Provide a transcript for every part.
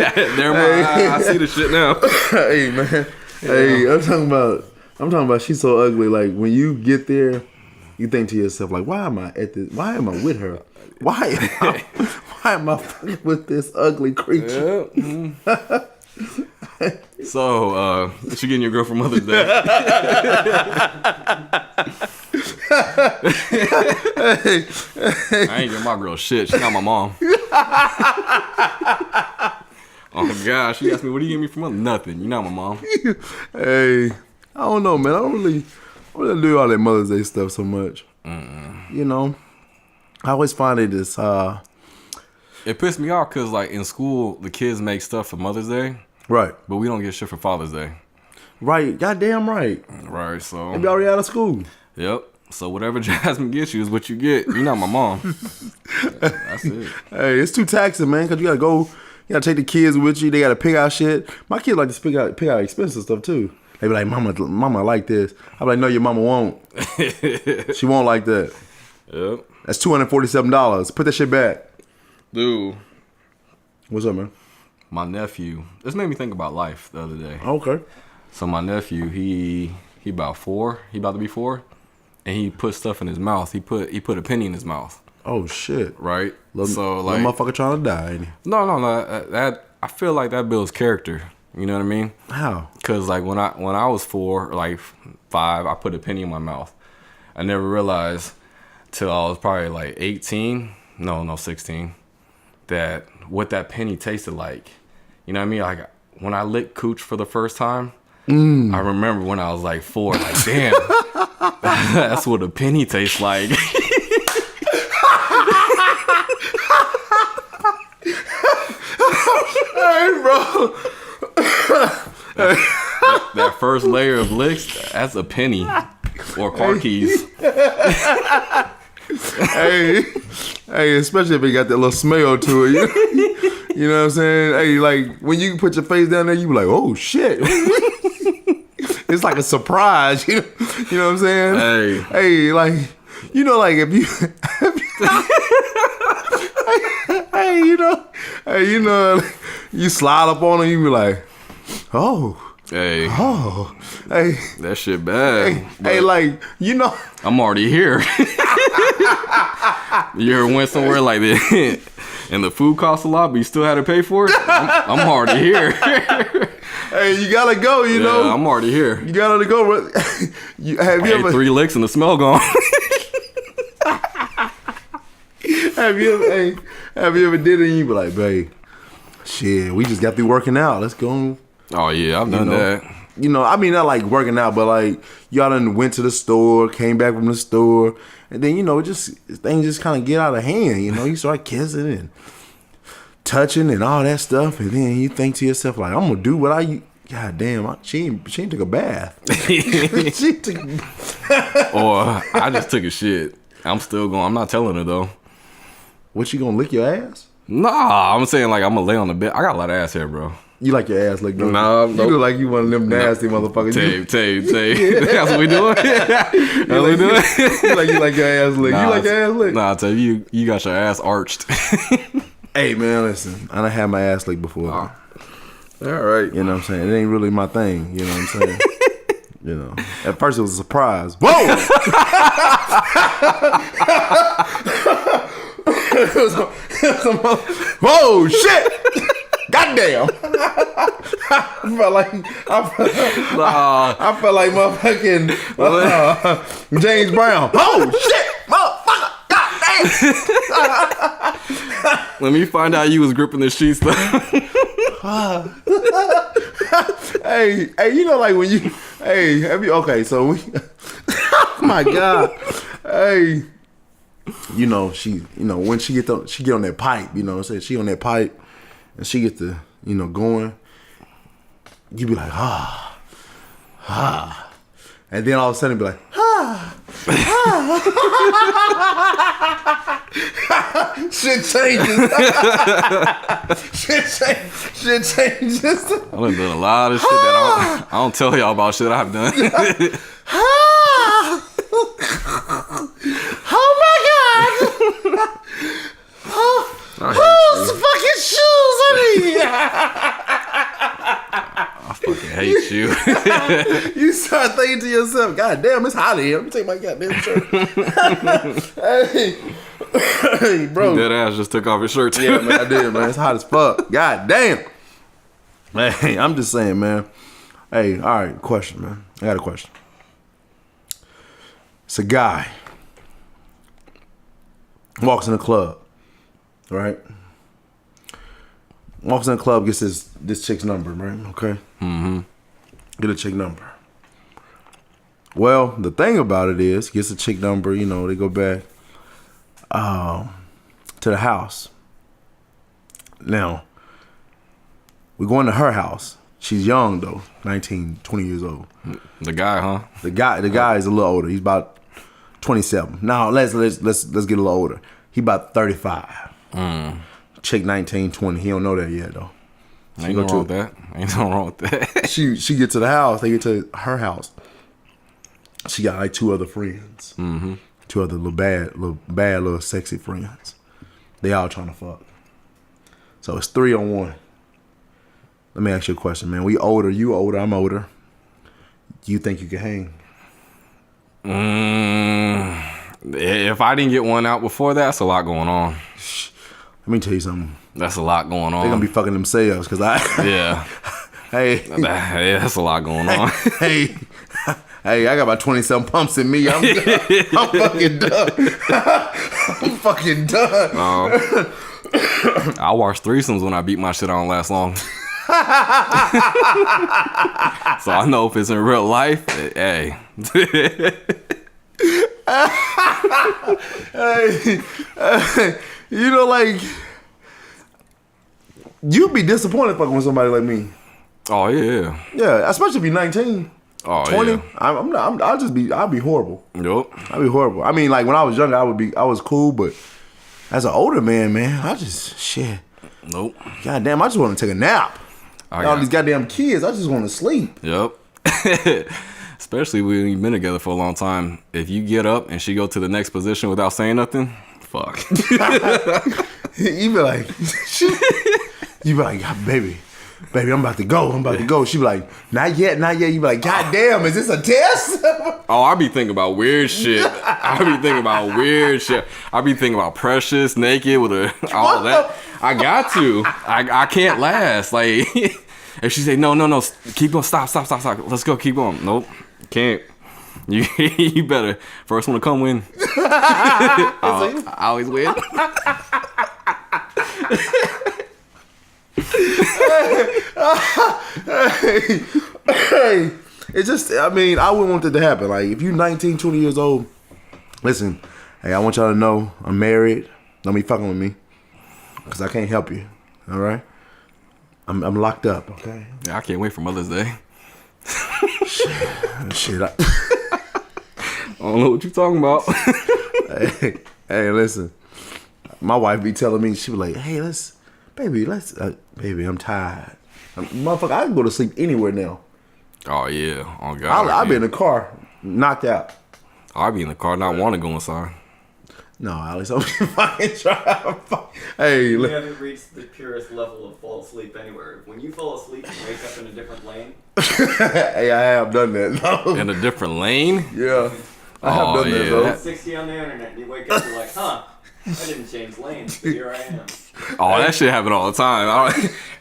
Never mind. I see the shit now. Hey man. Yeah. Hey, I'm talking about she's so ugly. Like when you get there, you think to yourself like, why am I at this? Why am I with her? Why am I fucking with this ugly creature? Yeah. Mm. So, what you getting your girl for Mother's Day? I ain't getting my girl shit. She's not my mom. Oh gosh, she asked me, "What do you give me for Mother's Day?" Nothing. You're not my mom. Hey, I don't know, man. I don't really do all that Mother's Day stuff so much. You know, I always find it this. It pissed me off because, like, in school, the kids make stuff for Mother's Day. Right. But we don't get shit for Father's Day. Right. Goddamn right. Right, so. Maybe already out of school. Yep. So whatever Jasmine gets you is what you get. You're not my mom. That's it. Hey, it's too taxing, man, because you gotta go, you gotta take the kids with you. They gotta pick out shit. My kids like to pick out expensive stuff too. They be like, Mama like this. I be like, no, your mama won't. She won't like that. Yep. That's $247. Put that shit back. Dude. What's up, man? My nephew. This made me think about life the other day. Okay. So my nephew, he about 4. He about to be 4. And he put stuff in his mouth. He put a penny in his mouth. Oh shit! Right. So like, motherfucker trying to die. Ain't he? No. That I feel like that builds character. You know what I mean? How? Cause like when I was 4, like 5, I put a penny in my mouth. I never realized till I was probably like 18. No, 16. That what that penny tasted like. You know what I mean? Like when I licked cooch for the first time. I remember when I was like 4, like, damn, that's what a penny tastes like. Hey, bro. That first layer of licks, that's a penny. Or car keys. Hey, especially if it got that little smell to it. You know what I'm saying? Hey, like, when you put your face down there, you be like, oh, shit. It's like a surprise, you know what I'm saying? Hey, like, you know, like if you, you slide up on them, you be like, oh, hey, that shit bad. Hey, like, you know, I'm already here. You ever went somewhere like that and the food costs a lot, but you still had to pay for it? I'm already here. Hey, you gotta go, you know. I'm already here. You gotta go. Have you ever 3 licks and the smell gone? Have you ever did it and you be like, babe, shit, we just got through working out. Let's go. Oh yeah, I've done that. You know, I mean, not like working out, but like y'all done went to the store, came back from the store, and then, you know, things just kind of get out of hand. You know, you start kissing and touching and all that stuff, and then you think to yourself like, I'm gonna do what God damn, she ain't took a bath. Or I just took a shit. I'm still going. I'm not telling her though. What, you gonna lick your ass? Nah, I'm saying like I'm gonna lay on the bed. I got a lot of ass hair, bro. You like your ass licked? Nah, you look like you one of them nasty motherfuckers. Tape. That's what we doing. You like your ass licked. You like your ass licked? Nah, I tell you got your ass arched. Hey man, listen, I done had my ass licked before. All right. You know what I'm saying? It ain't really my thing. You know what I'm saying? You know, at first it was a surprise. Whoa! Whoa, shit! Goddamn! I felt like motherfucking James Brown. Oh shit, motherfucker! Goddamn! Let me find out you was gripping the sheets though. Hey, you know, like when you, so we, oh my God, hey, you know, when she get on that pipe, you know what I'm saying, she on that pipe, and she get to, you know, going, you be like, and then all of a sudden be like, shit changes. Shit changes. I've done a lot of shit that I don't tell y'all about shit I've done. Oh my God! Whose fucking shoes are these? I fucking hate you. You start thinking to yourself, God damn, it's hot in here. Let me take my goddamn shirt. Hey, bro. Dead ass just took off his shirt too. Yeah, man, I did, man. It's hot as fuck. God damn. Hey, I'm just saying, man. Hey, all right, question, man. I got a question. It's a guy walks in a club, right? Walks in a club, gets this chick's number, right? Okay. Mm-hmm. Get a chick number. Well, the thing about it is, gets a chick number. You know, they go back to the house. Now, we go into her house. She's young though, 19, 20 years old. The guy, huh? The guy is a little older. He's about 27. Now let's get a little older. He about 35. Chick 19, 20. He don't know that yet though. Ain't nothing wrong with that. Ain't nothing wrong with that. She get to the house. They get to her house. She got like two other friends. Mm-hmm. Two other little sexy friends. They all trying to fuck. So it's 3-on-1. Let me ask you a question, man. We older, you older, I'm older. Do you think you can hang? If I didn't get one out before that, that's a lot going on. Let me tell you something. That's a lot going on. They're gonna be fucking themselves because Yeah. Hey, That's a lot going on. hey, I got about 27 pumps in me. I'm fucking done. I'm fucking done. I watch threesomes when I beat my shit. I don't last long. So I know if it's in real life, hey. Hey, you know, like, you'd be disappointed fucking with somebody like me. Oh yeah. Yeah, especially if you're 19. Oh 20. yeah. I'll be horrible. Yup. I'd be horrible. I mean, like when I was younger, I was cool, but as an older man, I just shit. Nope. Goddamn, I just want to take a nap. All these goddamn kids, I just want to sleep. Yep. Especially when you've been together for a long time. If you get up and she go to the next position without saying nothing, fuck. You be like, baby, I'm about to go. She be like, not yet. You be like, God damn, is this a test? Oh, I be thinking about weird shit. I be thinking about Precious naked with all that. I got to. I can't last. Like, if she say, no, keep going, stop. Let's go, keep going. Nope, can't. You better. First one to come win. I always win. Hey, it's just, I mean, I wouldn't want that to happen. Like, if you're 19, 20 years old, listen, hey, I want y'all to know I'm married. Don't be fucking with me, because I can't help you. All right? I'm locked up, okay? Yeah, I can't wait for Mother's Day. Shit. I don't know what you're talking about. Hey, listen. My wife be telling me, she be like, hey, baby, I'm tired. Motherfucker, I can go to sleep anywhere now. Oh, yeah. Oh, God. I'll be in the car, knocked out. I'll be in the car, not want to go inside. No, Alex, I'm fucking trying. Hey, you haven't reached the purest level of fall asleep anywhere. When you fall asleep and wake up in a different lane. Hey, I have done that. No. In a different lane? Yeah. I have done that, though. 60 on the internet, and you wake up, you're like, huh, I didn't change lanes, but here I am. Oh, that shit happen all the time.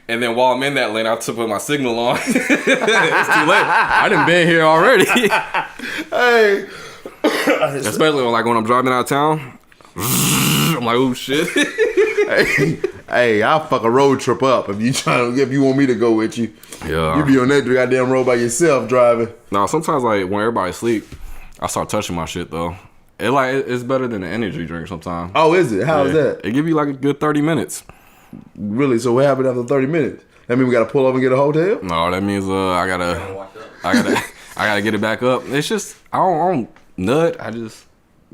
And then while I'm in that lane, I took put my signal on. It's too late. I done been here already. Hey. Especially when I'm driving out of town. I'm like, oh shit. Hey, I'll fuck a road trip up if you want me to go with you. Yeah. You be on that goddamn road by yourself driving. No, sometimes like when everybody's asleep, I start touching my shit though. It's better than an energy drink sometimes. Oh, is it? How is that? It give you like a good 30 minutes. Really? So what happened after 30 minutes? That mean we gotta pull over and get a hotel? No, that means I gotta get it back up. It's just I don't nut. I just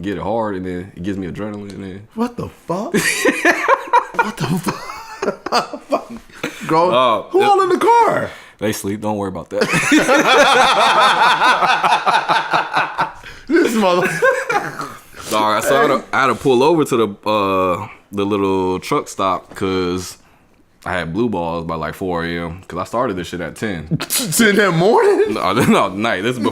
get it hard and then it gives me adrenaline and then. What the fuck? What the fuck? Girl, who all in the car? They sleep. Don't worry about that. This mother. Dog, so I had to pull over to the little truck stop because I had blue balls by like 4 a.m. because I started this shit at 10. In that morning? No, night. This is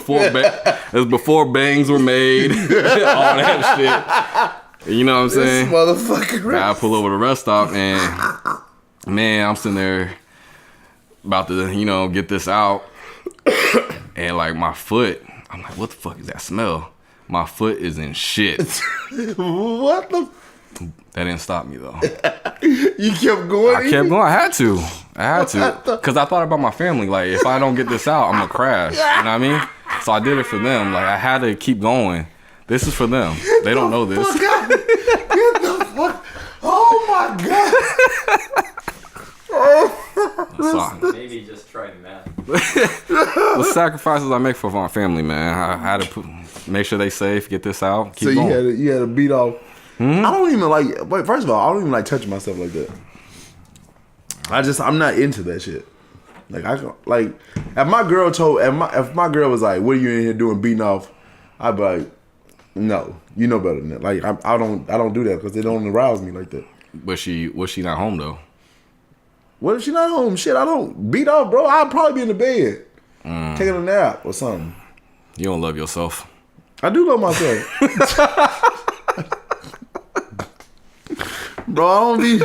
before bangs were made. All that shit. You know what I'm saying? Motherfucker. I pull over to the rest stop and man, I'm sitting there about to, get this out. And like my foot, I'm like, what the fuck is that smell? My foot is in shit. What the? That didn't stop me though. You kept going? I kept going. I had to. Because I thought about my family. Like, if I don't get this out, I'm going to crash. You know what I mean? So I did it for them. Like, I had to keep going. This is for them. They don't know this. Get the fuck. Oh my God. So, Maybe just try math. the sacrifices I make for my family, man. I had to make sure they safe, get this out, keep So going. you had to beat off. I don't even like. But first of all, I don't even like touching myself like that. I'm not into that shit. Like if my girl was like, "What are you in here doing, beating off?" I'd be like, "No, you know better than that." Like I don't do that because it don't arouse me like that. Was she not home though? What if she not home? Shit, I don't beat off, bro. I'd probably be in the bed taking a nap or something. You don't love yourself. I do love myself. Bro, I don't be.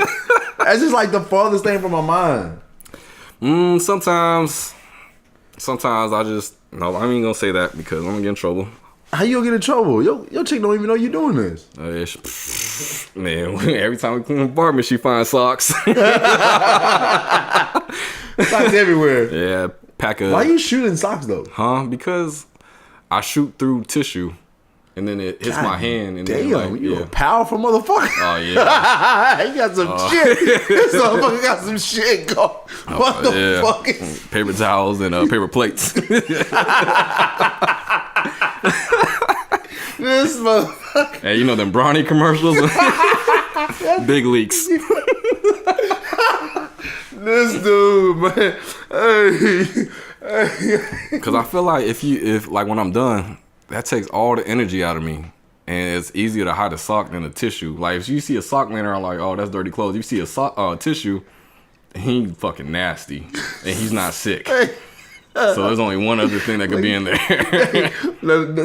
That's just like the farthest thing from my mind. Sometimes I just no. I ain't gonna say that because I'm gonna get in trouble. How you gonna get in trouble? Your chick don't even know you doing this. Man, every time we clean the apartment, she finds socks. Socks everywhere. Yeah, pack of. Why you shooting socks though? Huh? Because I shoot through tissue, and then it hits my hand, and Damn, then you a powerful motherfucker. Oh yeah. He got some shit. This motherfucker got some shit going. What the fuck? Paper towels and paper plates. This motherfucker. Hey, you know them Brawny commercials? Big leaks. This dude, man. Hey. Because I feel like if when I'm done, that takes all the energy out of me. And it's easier to hide a sock than a tissue. Like, if you see a sock laying around, like, oh, that's dirty clothes. You see a sock, tissue, he fucking nasty. And he's not sick. So there's only one other thing that could be in there.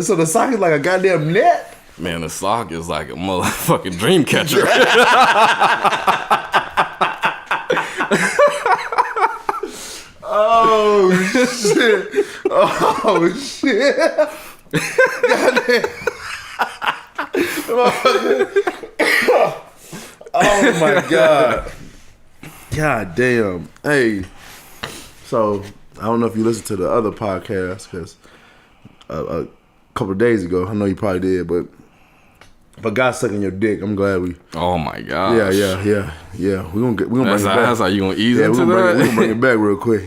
So the sock is like a goddamn net? Man, the sock is like a motherfucking dream catcher. Oh, shit. Oh, shit. Goddamn. Oh, my God. God damn. Hey. So, I don't know if you listened to the other podcast, because a couple of days ago, I know you probably did, but if a guy sucking your dick, I'm glad we. Oh my gosh. Yeah. We gonna bring it back. That's how you gonna ease into we that? gonna bring it back real quick.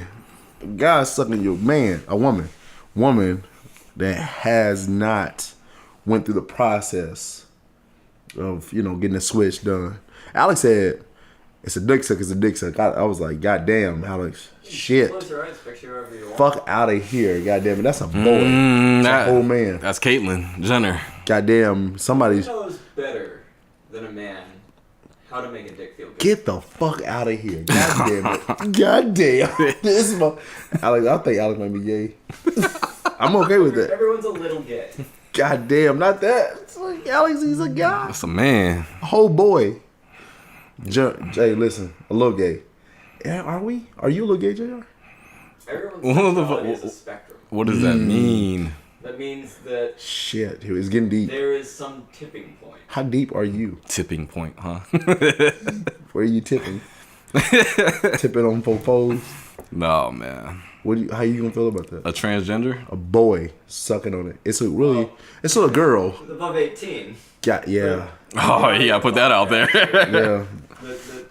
A guy sucking your woman that has not went through the process of getting the switch done. Alex said, "It's a dick suck. It's a dick suck." I was like, "God damn, Alex, shit." Close your eyes, picture whoever you want. Fuck out of here, goddamn it. That's a boy. That's a whole man. That's Caitlyn Jenner. Goddamn, somebody's. Who knows better than a man how to make a dick feel good? Get the fuck out of here. Goddamn it. Goddamn. Alex, I think Alex might be gay. I'm okay with that. Everyone's a little gay. Goddamn, not that. It's like Alex, he's a guy. That's a man. A whole boy. Jay, listen, a little gay. Are we? Are you a little gay, JR? Everyone's What the sexuality is a fuck? spectrum. What does that mean? That means that Shit, it's getting deep. there is some tipping point. How deep are you? Tipping point, huh? Where are you tipping? Tipping on fofos? No, man. How you gonna feel about that? A transgender? A boy sucking on it. It's a girl. Above 18. Yeah. Oh, yeah, put that out there. Yeah.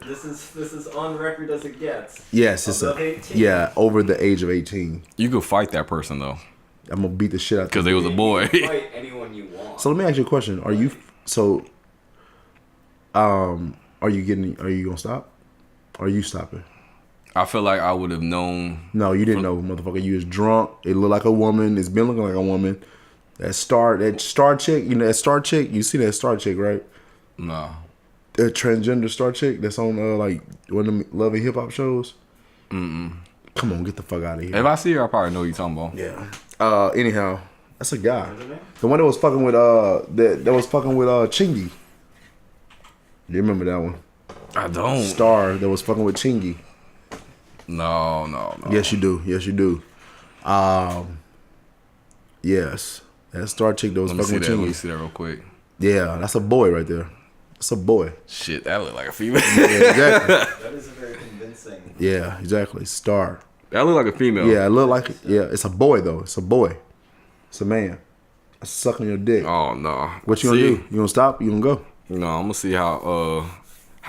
This is on record as it gets. Yes, it's Above 18. Yeah, over the age of 18. You could fight that person, though, I'm gonna beat the shit out of because they was a boy. You can fight anyone you want. So let me ask you a question. Are you gonna stop? Are you stopping? I feel like I would have known. No, you didn't know, motherfucker. You was drunk. It looked like a woman. It's been looking like a woman. That star chick, you see that star chick, right? No. transgender star chick that's on like one of them Love and Hip Hop shows? Come on, get the fuck out of here. If I see her, I probably know who you talking about. Yeah. Anyhow, that's a guy. What's her name? The one that was fucking with that was fucking with Chingy. You remember that one? I don't. Star that was fucking with Chingy. No. Yes, you do. Yes, you do. Yes, that star chick that was Let me fucking see with that. Let me Chingy. see that real quick. Yeah, that's a boy right there. That's a boy. Shit, that look like a female. Yeah, exactly. That is a very convincing. Yeah, exactly. Star. That look like a female. Yeah, it look like. Yeah, it's a boy though. It's a boy. It's a man. That's sucking your dick. Oh no. What you gonna do? You gonna stop? You gonna go? No, I'm gonna see how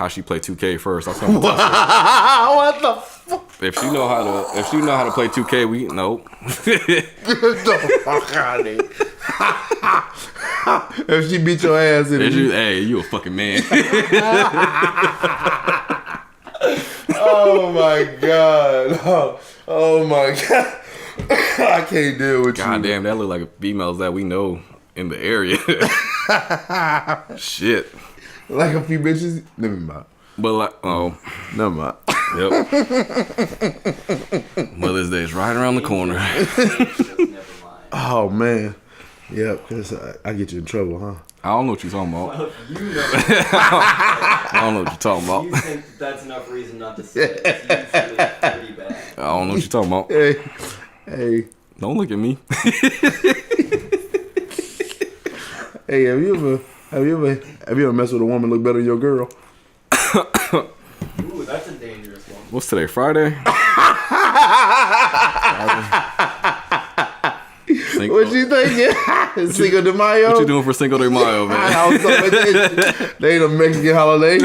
she play 2K first. That's what I'm gonna What the fuck? If she know how to play 2K, we nope. Get the fuck out of here. If she beat your ass, Hey, you a fucking man. oh my god, oh my god, I can't deal with God you. damn, that look like females that we know in the area. Shit. Like a few bitches. Never mind. But like, oh, Never mind. yep. Mother's Day is right around the corner. Just never mind. Oh man. Yep. Cause I get you in trouble, huh? I don't know what you're talking about. Well, you know, I don't know what you're talking you about. think that's enough reason not to say it. It's usually pretty bad. I don't know what you're talking about. Hey. Don't look at me. Hey, have you ever messed with a woman look better than your girl? Ooh, that's a dangerous one. What's today? Friday? Cinco. What you thinking? Cinco de Mayo? What you doing for Cinco de Mayo, man? I was talking they ain't a Mexican holiday.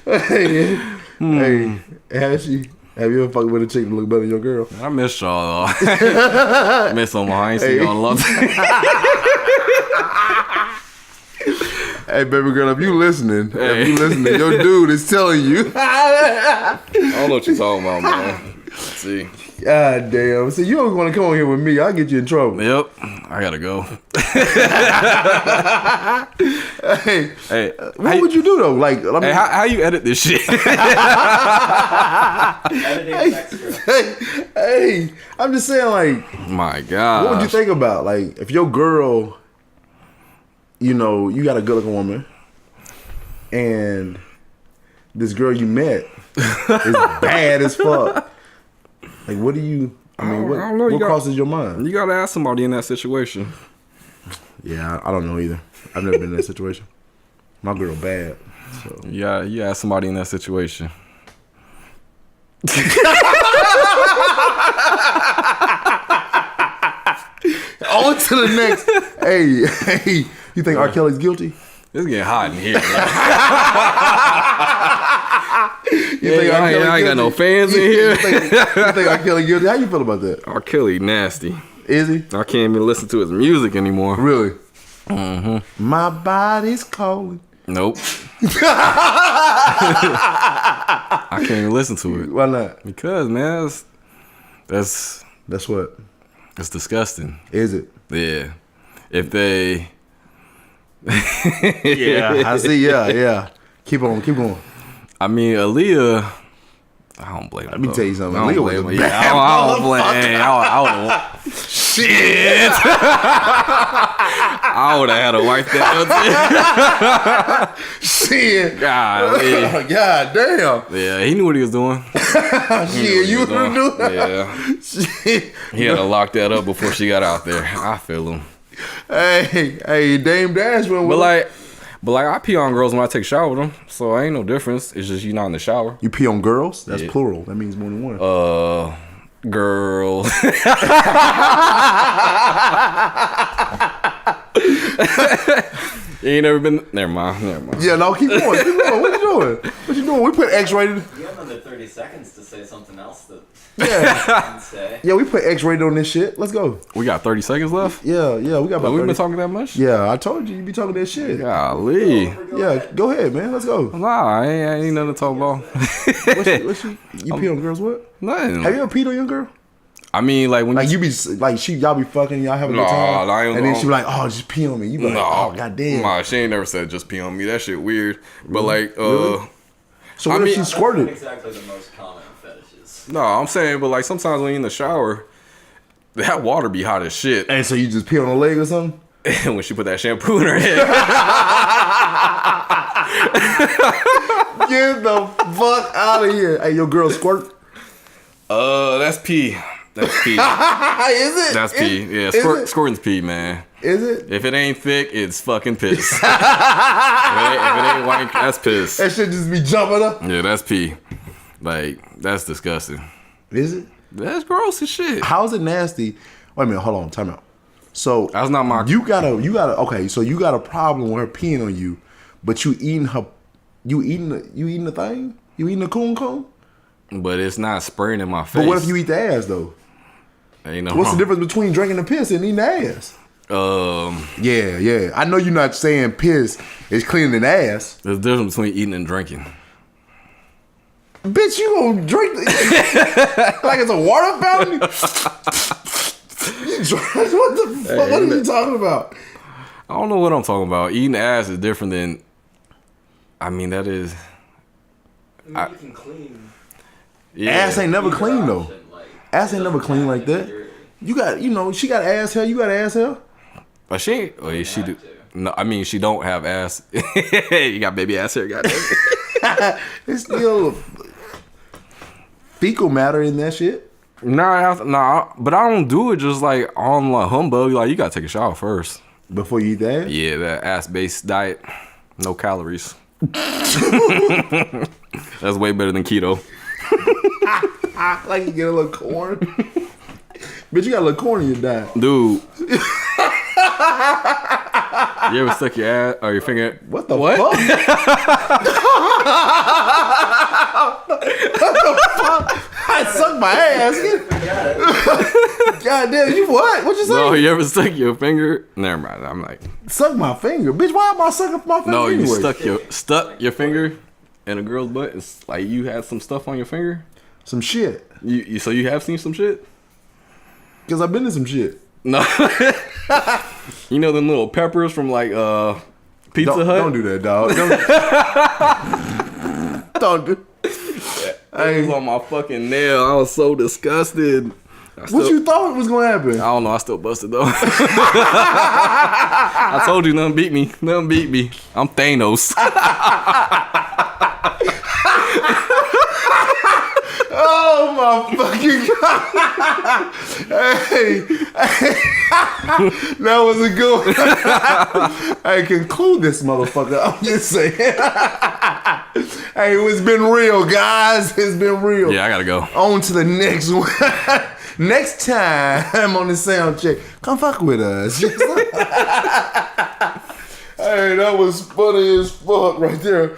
Hey, have you ever fucked with a chick that look better than your girl? I miss y'all though. Miss Omaha. I ain't seen y'all in a long time. Hey, baby girl, if you listening, your dude is telling you. I don't know what you're talking about, man. Let's see. God damn. See, you don't want to come on here with me. I'll get you in trouble. Yep. I gotta go. Hey, Hey, what would you do though? Like, I mean, hey, how you edit this shit? Editing's extra. hey, I'm just saying, like, My God. what would you think about, like, if your girl, you know, you got a good looking woman, and this girl you met is bad as fuck. Like, what do you? I mean, I don't know. what crosses your mind? You gotta ask somebody in that situation. Yeah, I don't know either. I've never been in that situation. My girl bad. So. Yeah, you ask somebody in that situation. On to the next. Hey, you think R. Kelly's guilty? It's getting hot in here. You think R. Kelly I ain't got no guilty? fans in here. You think R. Kelly guilty? How you feel about that? R. Kelly nasty. Is he? I can't even listen to his music anymore. Really? Mm-hmm. My body's calling. Nope. I can't even listen to it. Why not? Because, man, that's what? it's disgusting. Is it? Yeah. If they Yeah, I see. Yeah. Keep going. I mean, Aaliyah, I don't blame her. Let me tell you something. I don't Aaliyah blame was her. a Yeah, bad I don't blame. Shit. I would have had a wife that. Shit. Golly. God damn. Yeah, he knew what he was doing. Shit, you would do that? Yeah. Shit. He had to lock that up before she got out there. I feel him. Hey, Dame Dash went with But like I pee on girls when I take a shower with them, so ain't no difference. It's just you not in the shower. You pee on girls? That's Yeah. plural. That means more than one. Girl. You ain't never been. Never mind. Yeah, no, keep going. What you doing? We put X-rated. You have another 30 seconds to say something else that Yeah. you can say. Yeah, we put X-rated on this shit. Let's go. We got 30 seconds left. Yeah, we got But about we've 30. been talking that much. Yeah, I told you be talking that shit. Golly. Yeah, go ahead, man. Let's go. Nah, ain't nothing to talk about. You pee on girls? What? Nothing. Have you ever peed on your girl? I mean, like when Like you be like y'all be fucking, y'all have a good time, I ain't and then gonna- she be like, "Oh, just pee on me." You be like, "Oh, goddamn." Nah, she ain't never said just pee on me. That shit weird. But like, Really? So I what if mean- she That's not squirted? exactly the most common fetishes. no, I'm saying, but like sometimes when you in the shower, that water be hot as shit. And so you just pee on her leg or something? And when she put that shampoo in her head, Get the fuck out of here! Hey, your girl squirt? that's pee. That's pee. Is it? That's pee. Yeah, Is it? squirting's pee, man. Is it? If it ain't thick, it's fucking piss. if it ain't white, that's piss. That shit just be jumping up. Yeah, that's pee. Like, that's disgusting. Is it? That's gross as shit. How's it nasty? Wait a minute, hold on, time out. So That's not my. you got okay, so you got a problem with her peeing on you, but you eating the thing? You eating the coon? But it's not spraying in my face. But what if you eat the ass though? Ain't no What's wrong. the difference between drinking the piss and eating the ass? Yeah. I know you're not saying piss is cleaner than ass. There's a difference between eating and drinking. Bitch, you gonna drink like it's a water fountain? You drink, what the fuck? What are you talking about? I don't know what I'm talking about. Eating ass is different than. I mean, that is. I mean, you can clean. Yeah. Ass ain't never either clean though. option, like, Ass ain't never clean like that. You got, she got ass hair. You got ass hair. But she ain't. Oh, yeah, she do. have to. No, I mean, she don't have ass. You got baby ass hair, goddamn. It's still fecal matter in that shit. Nah, but I don't do it just like on like humbug. Like, you gotta take a shower first. Before you eat that? Yeah, that ass-based diet, no calories. That's way better than keto. Like you get a little corn. Bitch, you got a little corn in your diet. Dude. You ever stuck your ass or your finger? What the fuck? What the fuck? I sucked my ass. God damn, you what? What you say? No, you ever stuck your finger? Never mind. I'm like, Suck my finger. Bitch, why am I sucking my finger no, anyway? you stuck your finger in a girl's butt. It's like you had some stuff on your finger. Some shit. So you have seen some shit? Because I've been in some shit. No. You know them little peppers from like Pizza Hut? Don't do that, dog. Don't do. It was on my fucking nail. I was so disgusted. What you thought was gonna happen? I don't know. I still busted though. I told you nothing beat me. Nothing beat me. I'm Thanos. Oh my fucking god! Hey, that was a good one. Hey, conclude this motherfucker. I'm just saying. Hey, it's been real, guys. It's been real. Yeah, I gotta go. On to the next one. Next time on the sound check, come fuck with us. Hey, that was funny as fuck right there.